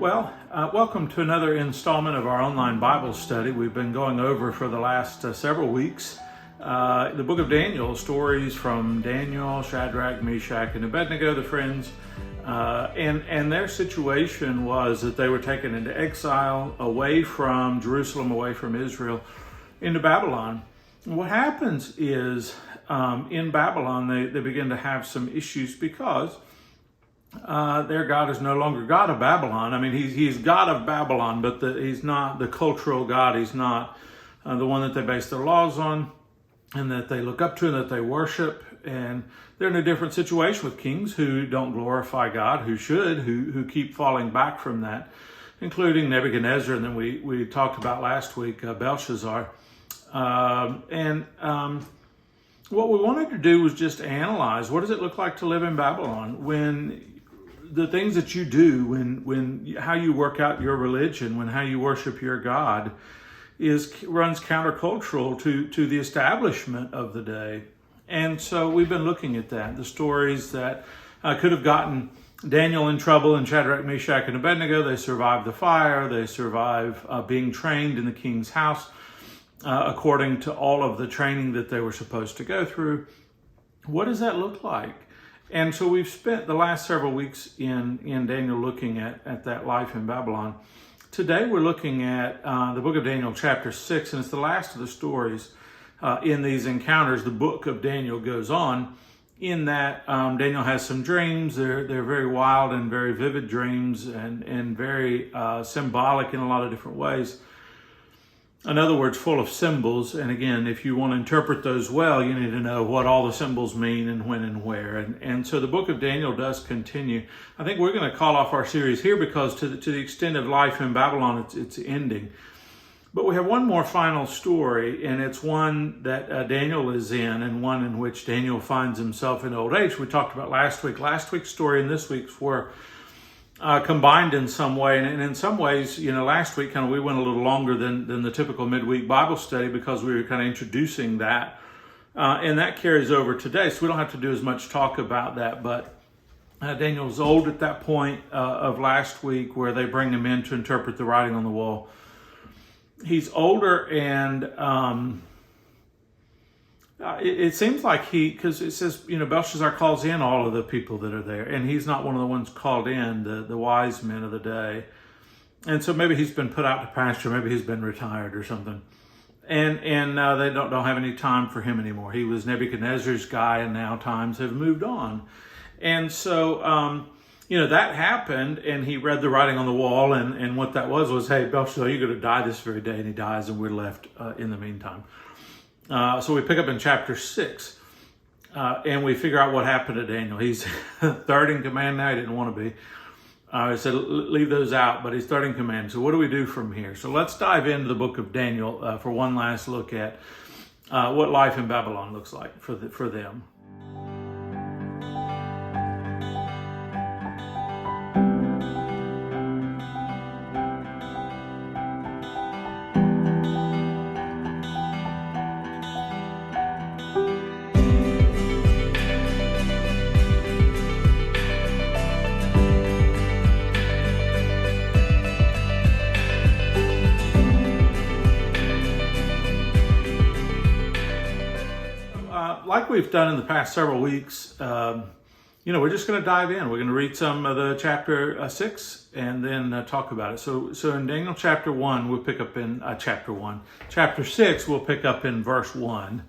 Welcome to another installment of our online Bible study. We've been going over for the last several weeks the book of Daniel, stories from Daniel, Shadrach, Meshach, and Abednego, the friends. And their situation was that they were taken into exile away from Jerusalem, away from Israel, into Babylon. What happens is in Babylon, they begin to have some issues because their God is no longer God of Babylon. I mean, he's God of Babylon, but he's not the cultural God. He's not the one that they base their laws on and that they look up to and that they worship. And they're in a different situation with kings who don't glorify God, who should, who keep falling back from that, including Nebuchadnezzar. And then we talked about last week, Belshazzar. What we wanted to do was just analyze, what does it look like to live in Babylon when the things that you do, when how you work out your religion, when how you worship your God runs countercultural to the establishment of the day. And so we've been looking at that, the stories that could have gotten Daniel in trouble in Shadrach, Meshach, and Abednego. They survived the fire. They survived being trained in the king's house according to all of the training that they were supposed to go through. What does that look like? And so we've spent the last several weeks in Daniel looking at that life in Babylon. Today we're looking at the book of Daniel chapter 6, and it's the last of the stories in these encounters. The book of Daniel goes on in that Daniel has some dreams. They're very wild and very vivid dreams and very symbolic in a lot of different ways. In other words, full of symbols. And again, if you want to interpret those well, you need to know what all the symbols mean and when and where. And so the book of Daniel does continue. I think we're going to call off our series here because to the extent of life in Babylon, it's ending. But we have one more final story, and it's one that Daniel is in, and one in which Daniel finds himself in old age. We talked about last week. Last week's story and this week's were combined in some way. And in some ways, last week we went a little longer than the typical midweek Bible study because we were kind of introducing that. And that carries over today, so we don't have to do as much talk about that. But Daniel's old at that point of last week where they bring him in to interpret the writing on the wall. He's older, and it seems like because it says, Belshazzar calls in all of the people that are there, and he's not one of the ones called in, the wise men of the day. And so maybe he's been put out to pasture, maybe he's been retired or something. And they don't have any time for him anymore. He was Nebuchadnezzar's guy, and now times have moved on. And so, that happened, and he read the writing on the wall, and what that was, hey, Belshazzar, you're going to die this very day, and he dies, and we're left in the meantime. So we pick up in chapter 6, and we figure out what happened to Daniel. He's third in command now. He didn't want to be. I said, leave those out, but he's third in command. So what do we do from here? So let's dive into the book of Daniel for one last look at what life in Babylon looks like for them. Like we've done in the past several weeks, we're just going to dive in. We're going to read some of the chapter 6 and then talk about it. So in Daniel chapter 1, we'll pick up in chapter 1. Chapter 6, we'll pick up in verse 1.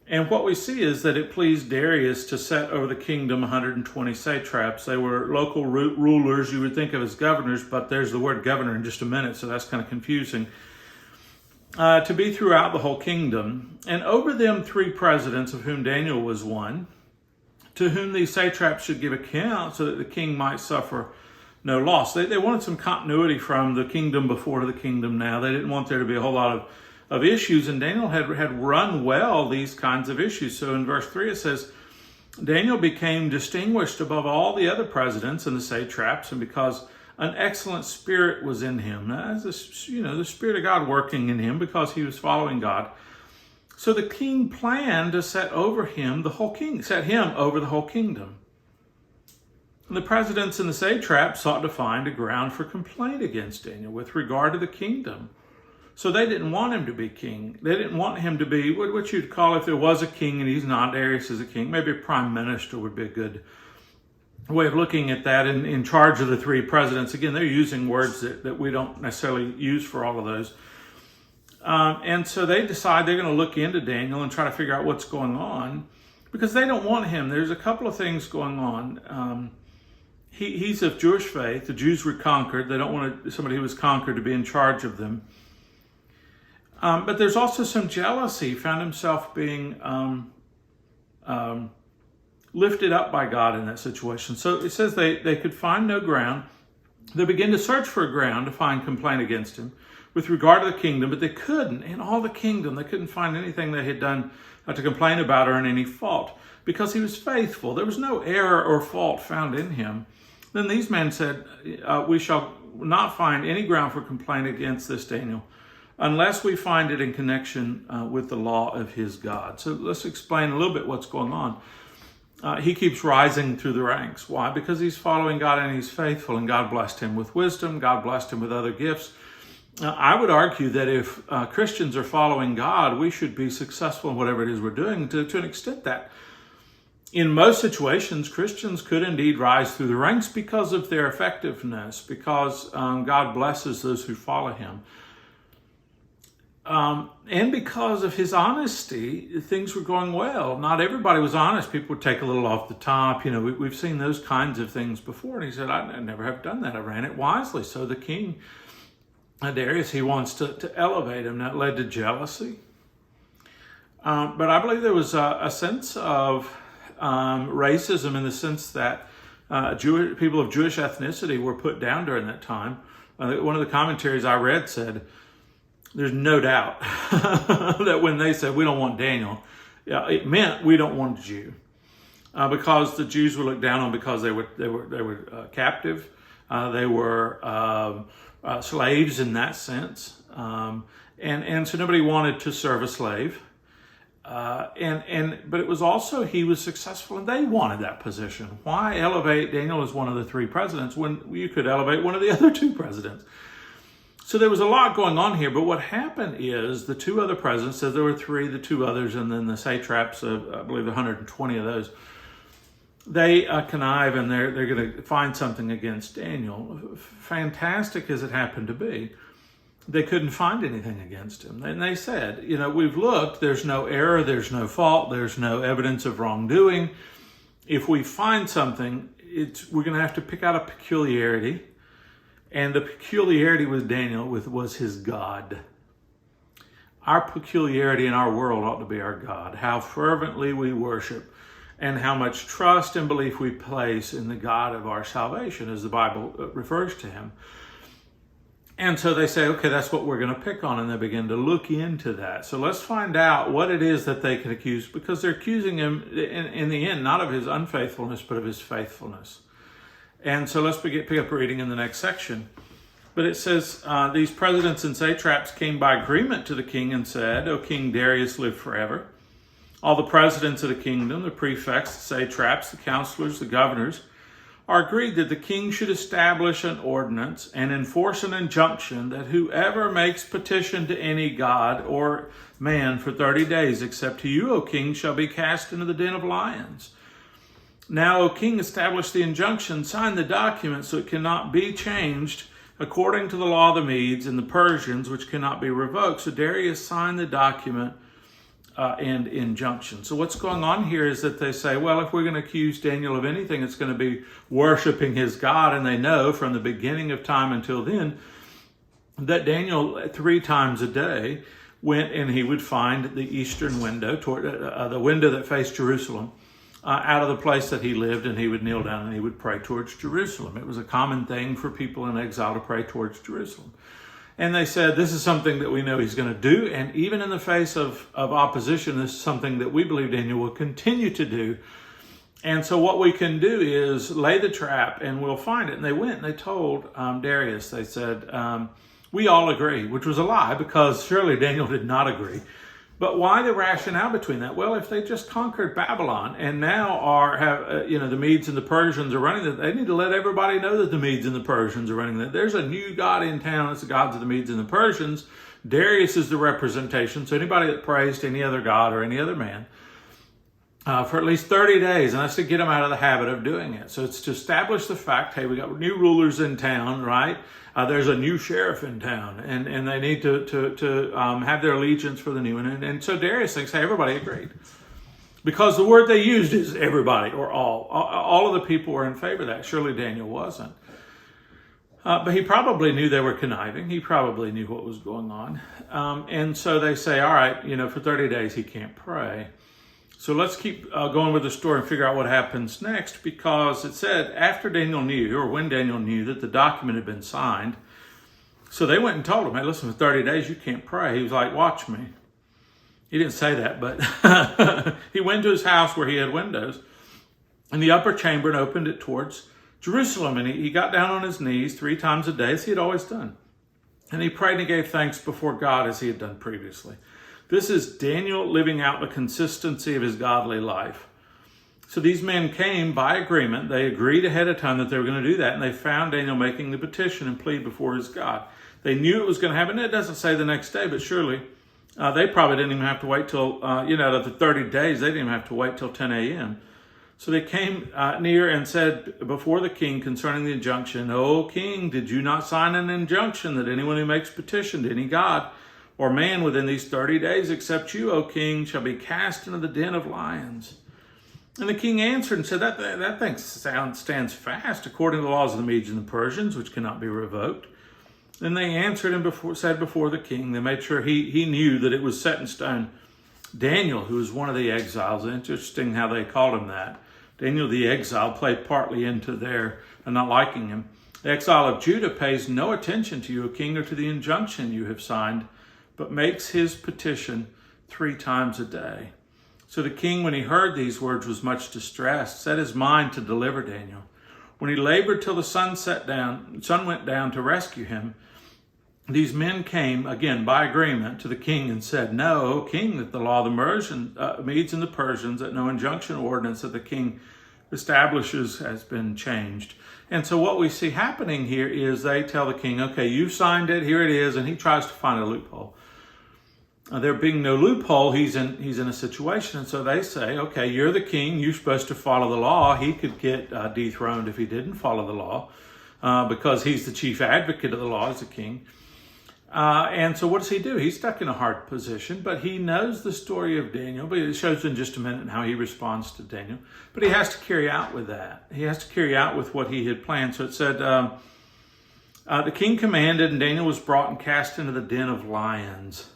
And what we see is that it pleased Darius to set over the kingdom 120 satraps. They were local rulers you would think of as governors, but there's the word governor in just a minute, so that's kind of confusing. To be throughout the whole kingdom, and over them 3 presidents, of whom Daniel was one, to whom these satraps should give account so that the king might suffer no loss. They wanted some continuity from the kingdom before to the kingdom now. They didn't want there to be a whole lot of issues, and Daniel had run well these kinds of issues. So in verse 3 it says, Daniel became distinguished above all the other presidents and the satraps, and because an excellent spirit was in him. Now, the Spirit of God working in him because he was following God. So the king planned to set him over the whole kingdom. And the presidents and the satraps sought to find a ground for complaint against Daniel with regard to the kingdom. So they didn't want him to be king. They didn't want him to be what you'd call, if there was a king and he's not, Darius is a king, maybe a prime minister would be a good way of looking at that, in charge of the three presidents. Again, they're using words that we don't necessarily use for all of those. And so they decide they're going to look into Daniel and try to figure out what's going on, because they don't want him. There's a couple of things going on. He's of Jewish faith. The Jews were conquered. They don't want somebody who was conquered to be in charge of them. But there's also some jealousy. He found himself being lifted up by God in that situation. So it says they could find no ground. They began to search for a ground to find complaint against him with regard to the kingdom, but they couldn't. In all the kingdom, they couldn't find anything they had done to complain about or in any fault, because he was faithful. There was no error or fault found in him. Then these men said, we shall not find any ground for complaint against this Daniel, unless we find it in connection with the law of his God. So let's explain a little bit what's going on. He keeps rising through the ranks. Why? Because he's following God and he's faithful, and God blessed him with wisdom. God blessed him with other gifts. I would argue that if Christians are following God, we should be successful in whatever it is we're doing to an extent that in most situations, Christians could indeed rise through the ranks because of their effectiveness, because God blesses those who follow him. And because of his honesty, things were going well. Not everybody was honest. People would take a little off the top. We've seen those kinds of things before. And he said, I never have done that. I ran it wisely. So the king, Darius, he wants to elevate him. That led to jealousy. But I believe there was a sense of racism, in the sense that people of Jewish ethnicity were put down during that time. One of the commentaries I read said, there's no doubt that when they said, we don't want Daniel, it meant we don't want a Jew, because the Jews were looked down on because they were captive. They were slaves in that sense. And so nobody wanted to serve a slave. But it was also, he was successful and they wanted that position. Why elevate Daniel as one of the three presidents when you could elevate one of the other two presidents? So there was a lot going on here, but what happened is the two other presidents, so there were three, the two others, and then the satraps, I believe 120 of those, they connive and they're going to find something against Daniel. Fantastic as it happened to be, they couldn't find anything against him. And they said, we've looked, there's no error, there's no fault, there's no evidence of wrongdoing. If we find something, we're going to have to pick out a peculiarity. And the peculiarity with Daniel was his God. Our peculiarity in our world ought to be our God. How fervently we worship and how much trust and belief we place in the God of our salvation, as the Bible refers to him. And so they say, okay, that's what we're going to pick on, and they begin to look into that. So let's find out what it is that they can accuse, because they're accusing him in the end, not of his unfaithfulness, but of his faithfulness. And so let's pick up reading in the next section. But it says, these presidents and satraps came by agreement to the king and said, O King Darius, live forever. All the presidents of the kingdom, the prefects, the satraps, the counselors, the governors, are agreed that the king should establish an ordinance and enforce an injunction that whoever makes petition to any god or man for 30 days, except to you, O king, shall be cast into the den of lions. Now, O king, establish the injunction, sign the document so it cannot be changed according to the law of the Medes and the Persians, which cannot be revoked. So Darius signed the document and injunction. So what's going on here is that they say, well, if we're going to accuse Daniel of anything, it's going to be worshiping his God. And they know from the beginning of time until then that Daniel 3 times a day went and he would find the eastern window, toward the window that faced Jerusalem, out of the place that he lived, and he would kneel down and he would pray towards Jerusalem. It was a common thing for people in exile to pray towards Jerusalem. And they said, this is something that we know he's going to do. And even in the face of opposition, this is something that we believe Daniel will continue to do. And so what we can do is lay the trap and we'll find it. And they went and they told Darius, they said, we all agree, which was a lie, because surely Daniel did not agree. But why the rationale between that? Well, if they just conquered Babylon and now the Medes and the Persians are running that, they need to let everybody know that the Medes and the Persians are running that. There's a new god in town. It's the gods of the Medes and the Persians. Darius is the representation. So anybody that prays to any other god or any other man for at least 30 days, and that's to get them out of the habit of doing it. So it's to establish the fact, hey, we got new rulers in town, right? There's a new sheriff in town, and they need to have their allegiance for the new one. And so Darius thinks, hey, everybody agreed. Because the word they used is everybody or all. All of the people were in favor of that. Surely Daniel wasn't. But he probably knew they were conniving. He probably knew what was going on. And so they say, all right, for 30 days he can't pray. So let's keep going with the story and figure out what happens next, because it said after Daniel knew, or when Daniel knew, that the document had been signed, so they went and told him, hey, listen, for 30 days you can't pray. He was like, watch me. He didn't say that, but he went to his house where he had windows in the upper chamber and opened it towards Jerusalem. And he got down on his knees 3 times a day, as he had always done. And he prayed and he gave thanks before God as he had done previously. This is Daniel living out the consistency of his godly life. So these men came by agreement. They agreed ahead of time that they were going to do that. And they found Daniel making the petition and plea before his God. They knew it was going to happen. It doesn't say the next day, but surely they probably didn't even have to wait till, after 30 days, they didn't even have to wait till 10 a.m. So they came near and said before the king concerning the injunction, O king, did you not sign an injunction that anyone who makes petition to any god or man within these 30 days, except you, O king, shall be cast into the den of lions? And the king answered and said, that thing stands fast according to the laws of the Medes and the Persians, which cannot be revoked. Then they answered and said before the king, they made sure he knew that it was set in stone. Daniel, who was one of the exiles, interesting how they called him that. Daniel the exile played partly into their not liking him. The exile of Judah pays no attention to you, O king, or to the injunction you have signed, but makes his petition 3 times a day. So the king, when he heard these words, was much distressed, set his mind to deliver Daniel. When he labored till the sun went down to rescue him, these men came, again by agreement, to the king and said, know, O king, that the law of the Medes and the Persians, that no injunction or ordinance that the king establishes has been changed. And so what we see happening here is they tell the king, okay, you signed it, here it is, and he tries to find a loophole. There being no loophole, he's in a situation, and so they say, okay, you're the king, you're supposed to follow the law. He could get dethroned if he didn't follow the law, because he's the chief advocate of the law as a king. And so what does he do? He's stuck in a hard position, but he knows the story of Daniel. But it shows in just a minute how he responds to Daniel. But he has to carry out with that. He has to carry out with what he had planned. So it said, the king commanded, and Daniel was brought and cast into the den of lions.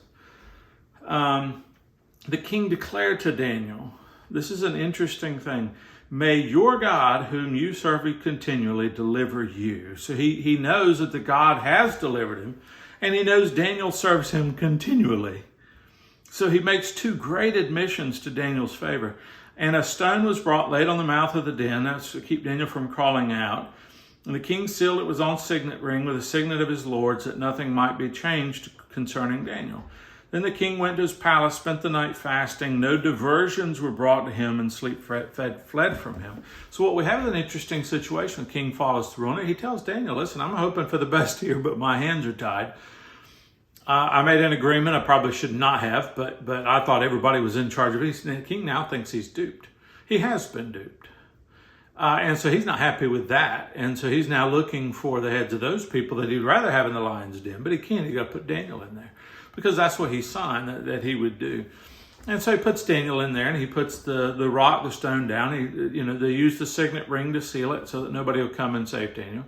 The king declared to Daniel, this is an interesting thing, may your God, whom you serve continually, deliver you. So he knows that the God has delivered him. And he knows Daniel serves him continually. So he makes 2 great admissions to Daniel's favor. And a stone was brought, laid on the mouth of the den. That's to keep Daniel from crawling out. And the king sealed it with his own signet ring with a signet of his lords, that nothing might be changed concerning Daniel. Then the king went to his palace, spent the night fasting. No diversions were brought to him, and sleep fled from him. So what we have is an interesting situation. The king follows through on it. He tells Daniel, listen, I'm hoping for the best here, but my hands are tied. I made an agreement I probably should not have, but I thought everybody was in charge of it. The king now thinks he's duped. He has been duped. And so he's not happy with that. And so he's now looking for the heads of those people that he'd rather have in the lion's den, but he can't. He's got to put Daniel in there, because that's what he signed that he would do. And so he puts Daniel in there, and he puts the stone down. They use the signet ring to seal it so that nobody will come and save Daniel.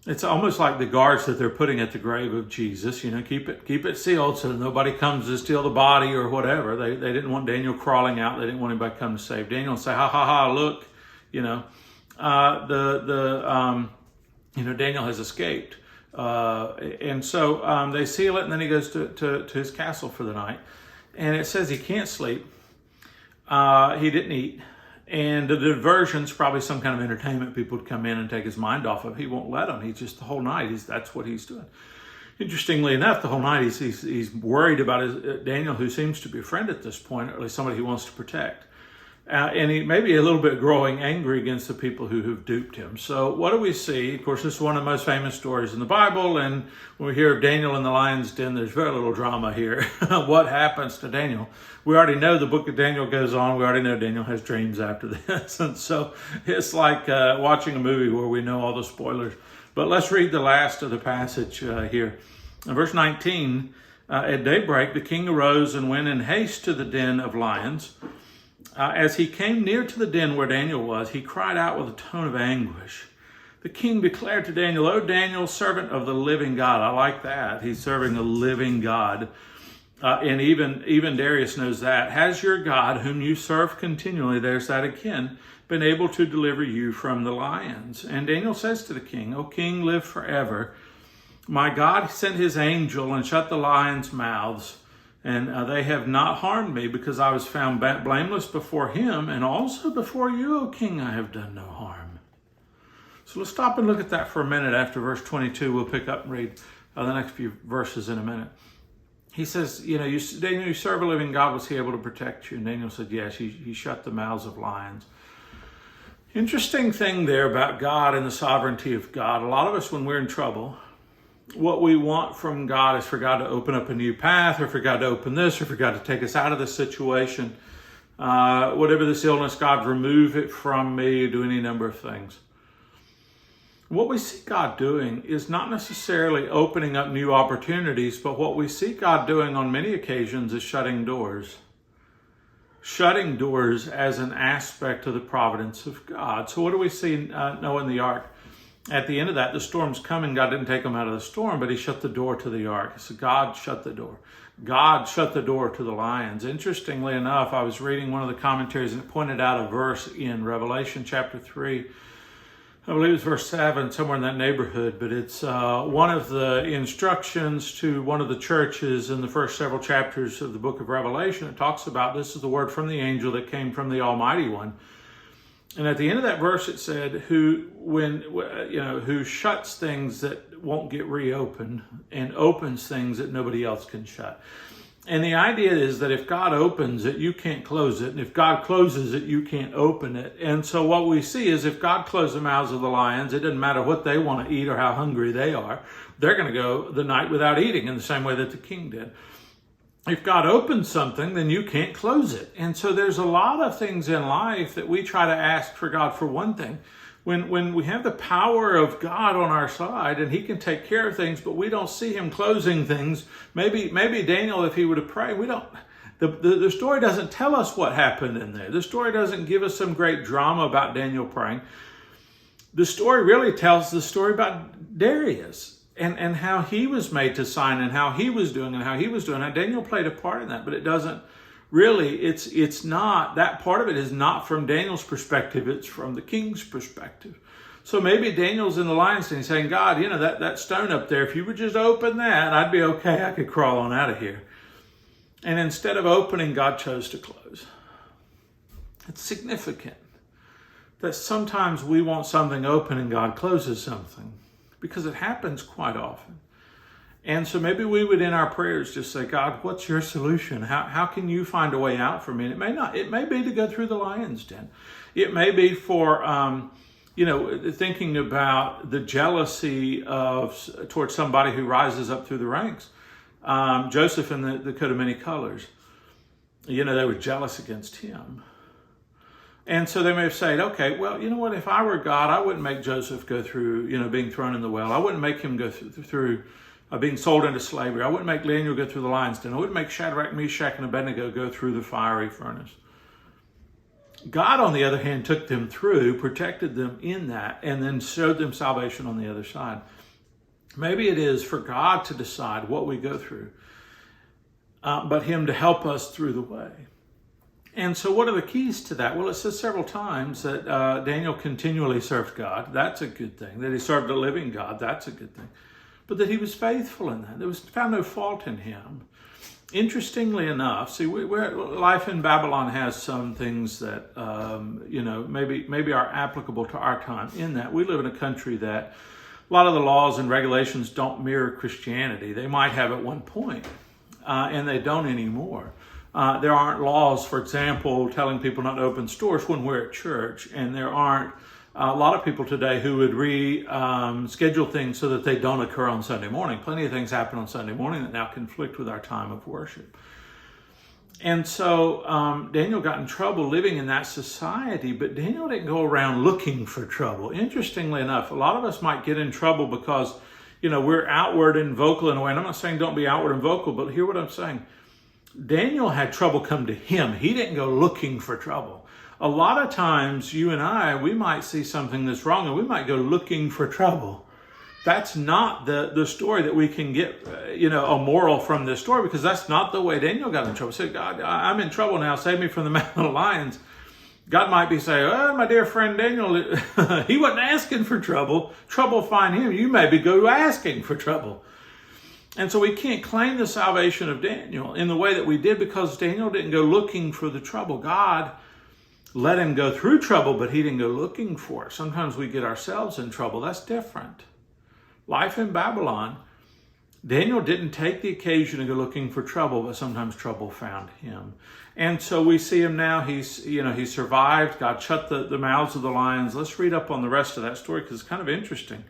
It's almost like the guards that they're putting at the grave of Jesus. Keep it sealed so that nobody comes to steal the body or whatever. They didn't want Daniel crawling out. They didn't want anybody to come to save Daniel and say, ha ha ha, look, Daniel has escaped. And so they seal it, and then he goes to his castle for the night. And it says he can't sleep. He didn't eat. And the diversion's probably some kind of entertainment. People would come in and take his mind off of. He won't let them. He's just the whole night. That's what he's doing. Interestingly enough, the whole night he's worried about Daniel, who seems to be a friend at this point, or at least somebody he wants to protect. And he may be a little bit growing angry against the people who have duped him. So what do we see? Of course, this is one of the most famous stories in the Bible. And when we hear of Daniel in the lion's den, there's very little drama here. What happens to Daniel? We already know the book of Daniel goes on. We already know Daniel has dreams after this. And so it's like watching a movie where we know all the spoilers. But let's read the last of the passage here. In verse 19, at daybreak, the king arose and went in haste to the den of lions. As he came near to the den where Daniel was, he cried out with a tone of anguish. The king declared to Daniel, "O Daniel, servant of the living God." I like that. He's serving a living God. And even Darius knows that. "Has your God, whom you serve continually," there's that again, "been able to deliver you from the lions?" And Daniel says to the king, "O king, live forever. My God sent his angel and shut the lions' mouths. And they have not harmed me, because I was found blameless before him, and also before you, O king, I have done no harm." So let's stop and look at that for a minute. After verse 22, we'll pick up and read the next few verses in a minute. He says, Daniel, you serve a living God. Was he able to protect you? And Daniel said, yes, he shut the mouths of lions. Interesting thing there about God and the sovereignty of God. A lot of us, when we're in trouble, what we want from God is for God to open up a new path, or for God to open this, or for God to take us out of this situation. Whatever this illness, God, remove it from me, do any number of things. What we see God doing is not necessarily opening up new opportunities, but what we see God doing on many occasions is shutting doors. Shutting doors as an aspect of the providence of God. So what do we see Noah in the ark? At the end of that, the storm's coming. God didn't take them out of the storm, but he shut the door to the ark. So God shut the door. God shut the door to the lions. Interestingly enough, I was reading one of the commentaries and it pointed out a verse in Revelation chapter 3. I believe it's verse 7, somewhere in that neighborhood, but it's one of the instructions to one of the churches in the first several chapters of the book of Revelation. It talks about, this is the word from the angel that came from the Almighty One. And at the end of that verse, it said, who shuts things that won't get reopened and opens things that nobody else can shut. And the idea is that if God opens it, you can't close it. And if God closes it, you can't open it. And so what we see is if God closed the mouths of the lions, it doesn't matter what they want to eat or how hungry they are. They're going to go the night without eating in the same way that the king did. If God opens something, then you can't close it. And so there's a lot of things in life that we try to ask for God for one thing. When we have the power of God on our side and he can take care of things, but we don't see him closing things. Maybe Daniel, if he would have prayed, the story doesn't tell us what happened in there. The story doesn't give us some great drama about Daniel praying. The story really tells the story about Darius. And how he was made to sign and how he was doing and how he was doing. Now, Daniel played a part in that, but it doesn't really, it's not, that part of it is not from Daniel's perspective, it's from the king's perspective. So maybe Daniel's in the lion's den saying, God, that stone up there, if you would just open that, I'd be okay, I could crawl on out of here. And instead of opening, God chose to close. It's significant that sometimes we want something open and God closes something, because it happens quite often. And so maybe we would in our prayers just say, God, what's your solution? How can you find a way out for me? And it may be to go through the lion's den. It may be for, thinking about the jealousy towards somebody who rises up through the ranks. Joseph in the coat of many colors, they were jealous against him. And so they may have said, okay, well, you know what? If I were God, I wouldn't make Joseph go through, being thrown in the well. I wouldn't make him go through being sold into slavery. I wouldn't make Daniel go through the lion's den. I wouldn't make Shadrach, Meshach, and Abednego go through the fiery furnace. God, on the other hand, took them through, protected them in that, and then showed them salvation on the other side. Maybe it is for God to decide what we go through, but him to help us through the way. And so what are the keys to that? Well, it says several times that Daniel continually served God. That's a good thing. That he served a living God. That's a good thing. But that he was faithful in that. There was found no fault in him. Interestingly enough, see, life in Babylon has some things that, maybe are applicable to our time, in that we live in a country that a lot of the laws and regulations don't mirror Christianity. They might have at one point, and they don't anymore. There aren't laws, for example, telling people not to open stores when we're at church, and there aren't a lot of people today who would schedule things so that they don't occur on Sunday morning. Plenty of things happen on Sunday morning that now conflict with our time of worship. And so Daniel got in trouble living in that society, but Daniel didn't go around looking for trouble. Interestingly enough, a lot of us might get in trouble because, we're outward and vocal in a way. And I'm not saying don't be outward and vocal, but hear what I'm saying. Daniel had trouble come to him. He didn't go looking for trouble. A lot of times, you and I, we might see something that's wrong and we might go looking for trouble. That's not the story that we can get, a moral from this story, because that's not the way Daniel got in trouble. Say, God, I'm in trouble now. Save me from the mouth of the lions. God might be saying, oh, my dear friend Daniel, he wasn't asking for trouble. Trouble find him. You maybe go asking for trouble. And so we can't claim the salvation of Daniel in the way that we did, because Daniel didn't go looking for the trouble. God let him go through trouble, but he didn't go looking for it. Sometimes we get ourselves in trouble. That's different. Life in Babylon, Daniel didn't take the occasion to go looking for trouble, but sometimes trouble found him. And so we see him now. He survived. God shut the mouths of the lions. Let's read up on the rest of that story, because it's kind of interesting.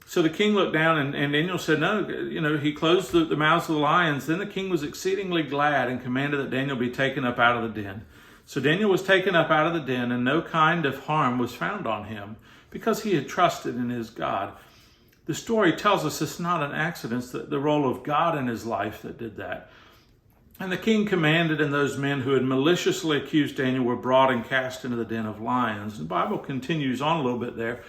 So the king looked down, and Daniel said, no, he closed the mouths of the lions. Then the king was exceedingly glad and commanded that Daniel be taken up out of the den. So Daniel was taken up out of the den, and no kind of harm was found on him, because he had trusted in his God. The story tells us it's not an accident. It's the role of God in his life that did that. And the king commanded, and those men who had maliciously accused Daniel were brought and cast into the den of lions. The Bible continues on a little bit there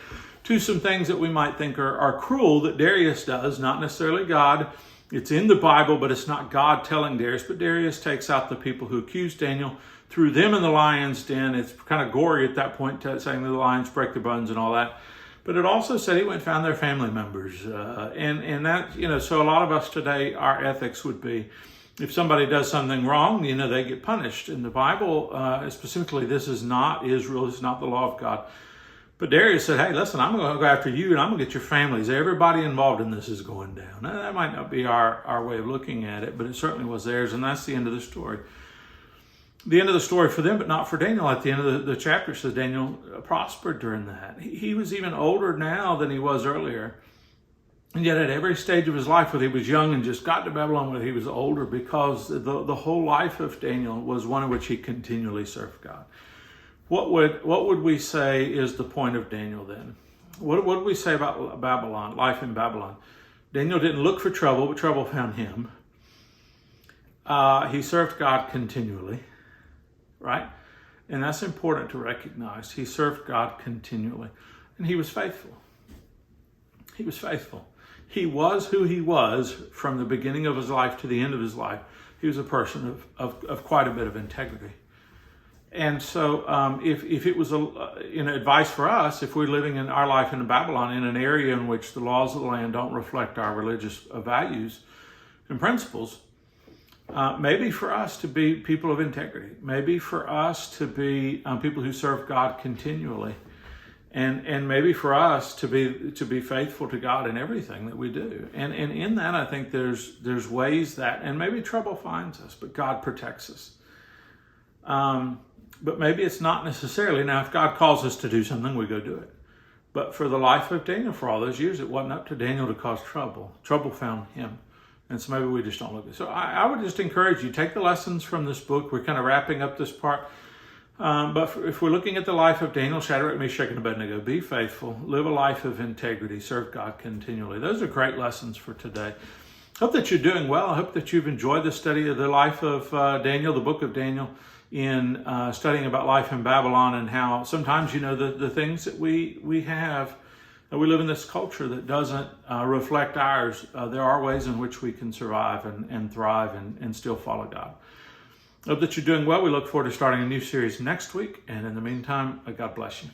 to some things that we might think are cruel that Darius does, not necessarily God. It's in the Bible, but it's not God telling Darius. But Darius takes out the people who accused Daniel, threw them in the lion's den. It's kind of gory at that point, saying the lions break their bones and all that. But it also said he went and found their family members. And that, so a lot of us today, our ethics would be, if somebody does something wrong, they get punished. In the Bible, specifically, this is not Israel. This is not the law of God. But Darius said, hey, listen, I'm going to go after you, and I'm going to get your families. Everybody involved in this is going down. Now, that might not be our way of looking at it, but it certainly was theirs, and that's the end of the story. The end of the story for them, but not for Daniel. At the end of the chapter says Daniel prospered during that. He was even older now than he was earlier. And yet at every stage of his life, whether he was young and just got to Babylon, whether he was older, because the whole life of Daniel was one in which he continually served God. What would we say is the point of Daniel then? What would we say about Babylon, life in Babylon? Daniel didn't look for trouble, but trouble found him. He served God continually, right? And that's important to recognize. He served God continually, and he was faithful. He was faithful. He was who he was from the beginning of his life to the end of his life. He was a person of quite a bit of integrity. And so if it was advice for us, if we're living in our life in Babylon, in an area in which the laws of the land don't reflect our religious values and principles, maybe for us to be people of integrity, maybe for us to be people who serve God continually, and maybe for us to be faithful to God in everything that we do. And in that, I think there's ways that, and maybe trouble finds us, but God protects us. But maybe it's not necessarily. Now, if God calls us to do something, we go do it. But for the life of Daniel, for all those years, it wasn't up to Daniel to cause trouble. Trouble found him. And so maybe we just don't look at it. So I would just encourage you, take the lessons from this book. We're kind of wrapping up this part. But if we're looking at the life of Daniel, Shadrach, Meshach, and Abednego, be faithful, live a life of integrity, serve God continually. Those are great lessons for today. Hope that you're doing well. I hope that you've enjoyed the study of the life of Daniel, the book of Daniel, in studying about life in Babylon, and how sometimes, the things that we have, we live in this culture that doesn't reflect ours. There are ways in which we can survive and thrive and still follow God. Hope that you're doing well. We look forward to starting a new series next week. And in the meantime, God bless you.